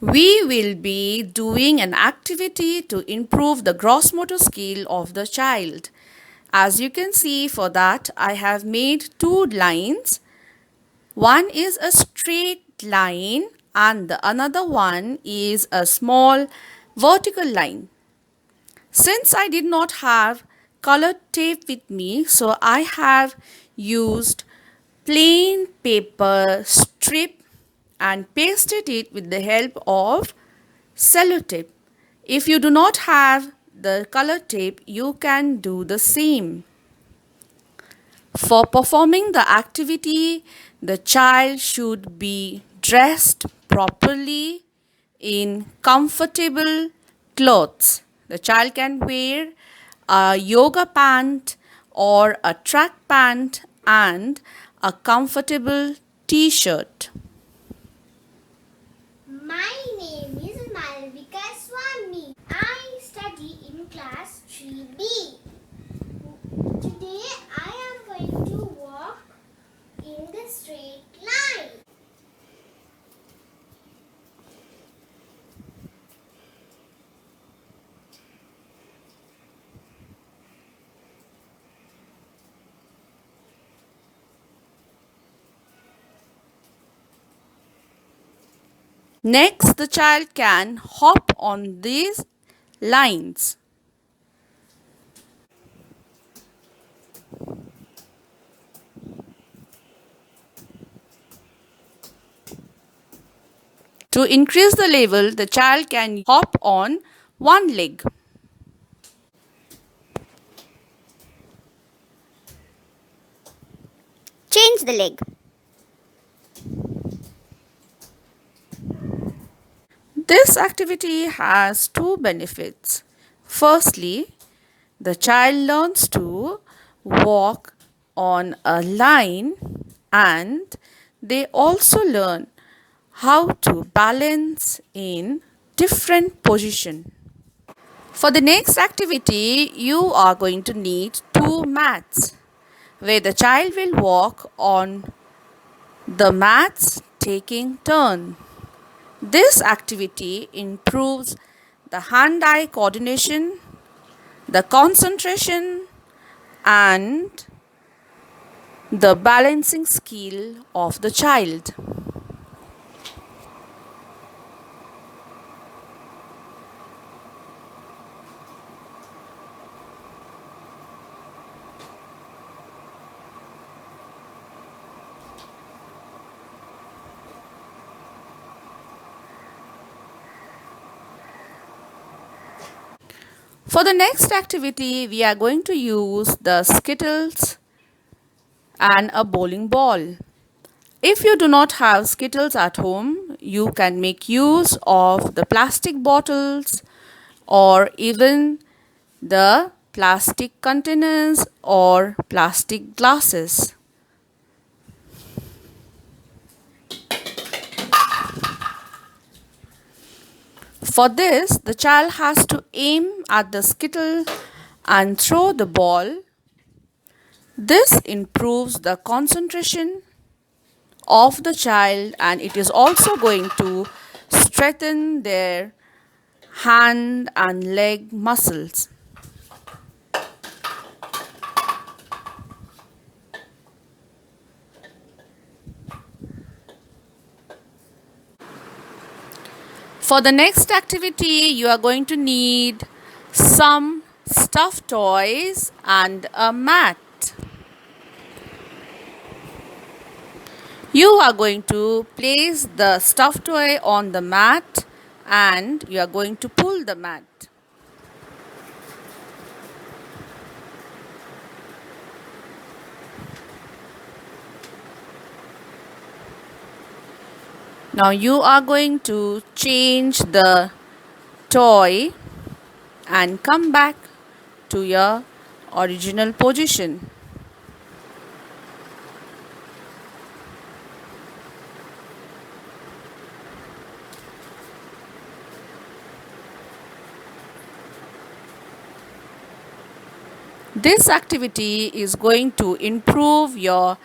We will be doing an activity to improve the gross motor skill of the child. As you can see, for that I have made two lines. One is a straight line and the another one is a small vertical line. Since I did not have colored tape with me, so I have used plain paper strip and pasted it with the help of sellotape. If you do not have the color tape, you can do the same. For performing the activity, the child should be dressed properly in comfortable clothes. The child can wear a yoga pant or a track pant and a comfortable t-shirt. My name is Malvika Swami. I study in class 3B. Today I am going to walk in the straight line. Next, the child can hop on these lines. To increase the level, the child can hop on one leg. Change the leg. This activity has two benefits. Firstly, the child learns to walk on a line and they also learn how to balance in different position. For the next activity, you are going to need two mats where the child will walk on the mats taking turn. This activity improves the hand-eye coordination, the concentration and the balancing skill of the child. For the next activity, we are going to use the skittles and a bowling ball. If you do not have skittles at home, you can make use of the plastic bottles or even the plastic containers or plastic glasses. For this, the child has to aim at the skittle and throw the ball. This improves the concentration of the child and it is also going to strengthen their hand and leg muscles. For the next activity, you are going to need some stuffed toys and a mat. You are going to place the stuffed toy on the mat and you are going to pull the mat. Now you are going to change the toy and come back to your original position. This activity is going to improve your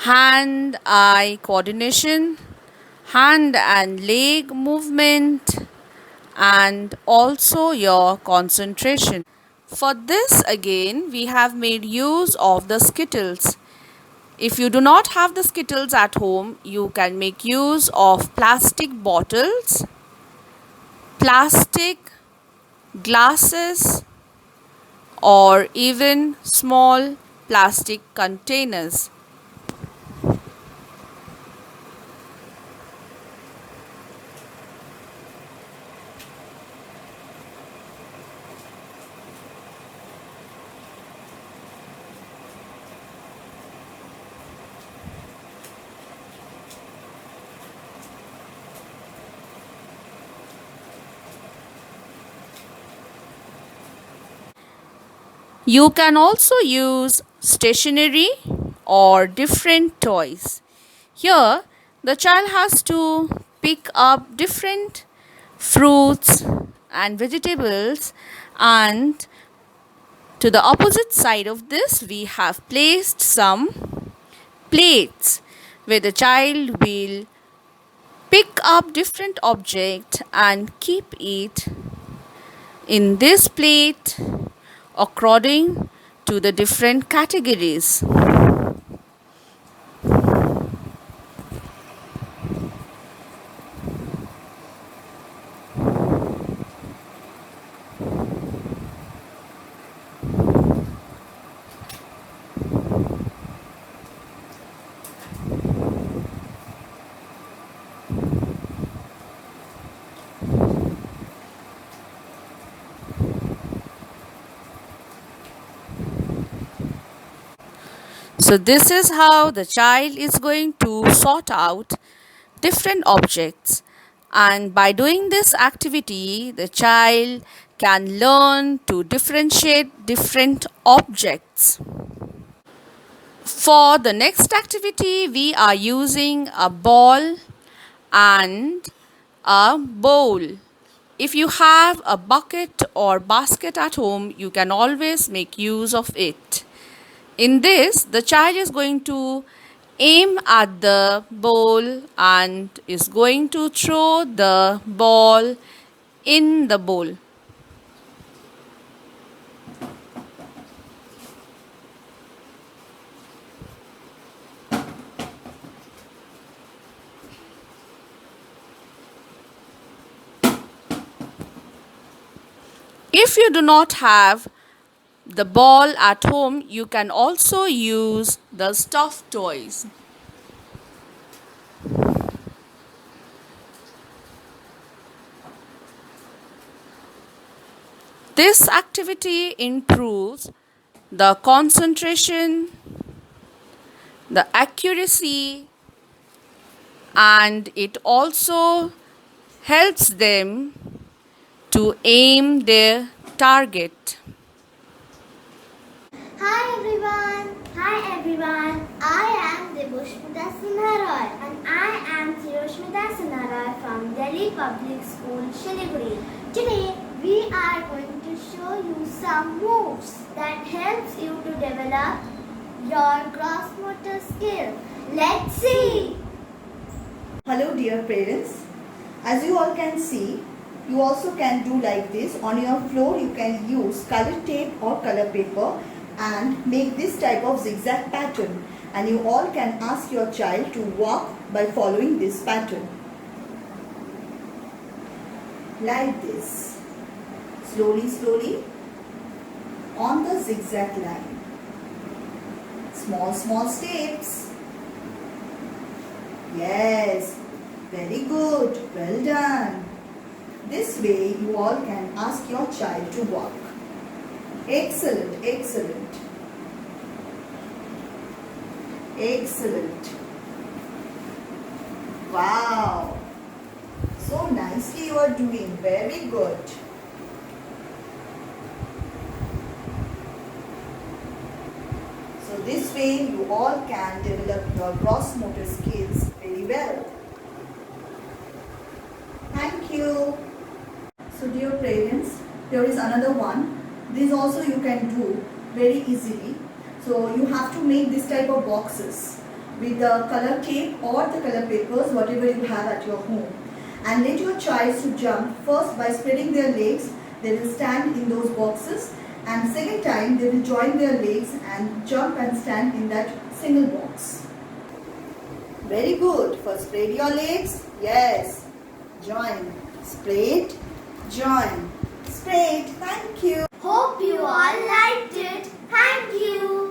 hand-eye coordination, hand and leg movement, and also your concentration. For this again, we have made use of the Skittles. If you do not have the Skittles at home, you can make use of plastic bottles, plastic glasses, or even small plastic containers. You can also use stationery or different toys. Here, the child has to pick up different fruits and vegetables, and to the opposite side of this, we have placed some plates where the child will pick up different object and keep it in this plate according to the different categories. So this is how the child is going to sort out different objects, and by doing this activity the child can learn to differentiate different objects. For the next activity we are using a ball and a bowl. If you have a bucket or basket at home, you can always make use of it. In this, the child is going to aim at the bowl and is going to throw the ball in the bowl. If you do not have the ball at home, you can also use the stuffed toys. This activity improves the concentration, the accuracy, and it also helps them to aim their target. Hi everyone. Hi everyone. I am Debushmita Sinharoy and I am Tiroshmita Sinharoy from Delhi Public School, Shiliguri. Today we are going to show you some moves that helps you to develop your gross motor skill. Let's see. Hello dear parents, as you all can see, you also can do like this. On your floor you can use color tape or color paper and make this type of zigzag pattern, and you all can ask your child to walk by following this pattern. Like this. Slowly, slowly on the zigzag line. Small, small steps. Yes, very good, well done. This way you all can ask your child to walk. Excellent, excellent. Excellent. Wow. So nicely you are doing, very good. So this way you all can develop your gross motor skills very well. Thank you. So dear parents, there is another one. This also you can do very easily. So you have to make this type of boxes. with the color tape or the color papers, whatever you have at your home. And let your child to jump first by spreading their legs. They will stand in those boxes, and second time they will join their legs and jump and stand in that single box. Very good. First spread your legs. Yes. Join. Spread. Join. Spread. Thank you. Hope you all liked it. Thank you.